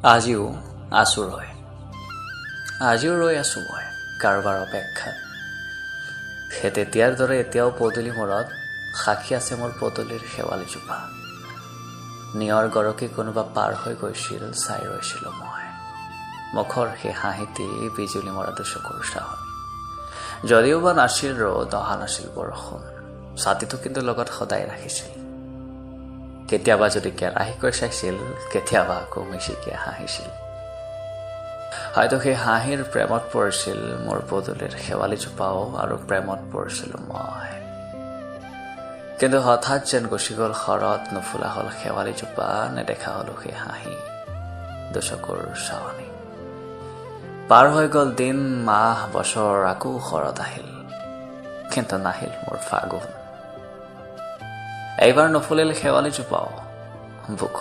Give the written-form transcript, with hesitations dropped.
আজিও আছো আজিও ৰৈ আছো মই কাৰোবাৰ অপেক্ষাত। সেই তেতিয়াৰ দৰে এতিয়াও পদূলি মূৰত সাক্ষী আছে মোৰ পদূলিৰ শেৱালিজোপা। নিয়ৰ গৰকি কোনোবা পাৰ হৈ গৈছিল, চাই ৰৈছিলো মই। মুখৰ সেই হাঁহিটি বিজুলী মৰা দুচকুৰ চাহনি। যদিও বা নাছিল ৰ'দ, অহা নাছিল বৰষুণ, ছাতিটো কিন্তু লগত সদায় ৰাখিছিল। কেতিয়াবা যদি কেৰাহীকৈ চাইছিল, কেতিয়াবা আকৌ মিচিকিয়ে হাঁহিছিল। হয়তো সেই হাঁহিৰ প্ৰেমত পৰিছিল মোৰ পদূলিৰ শেৱালিজোপাও, আৰু প্ৰেমত পৰিছিলো মই। কিন্তু হঠাৎ যেন গুচি গ'ল শৰত, নুফুলা হ'ল শেৱালিজোপা, নেদেখা হলো সেই হাঁহি, দুচকুৰ চাৱনি। পাৰ হৈ গ'ল দিন, মাহ, বছৰ, আকৌ শৰত আহিল, কিন্তু নাহিল মোৰ ফাগুন। এইবাৰ নুফুলিল শেৱালিজোপাও, বুক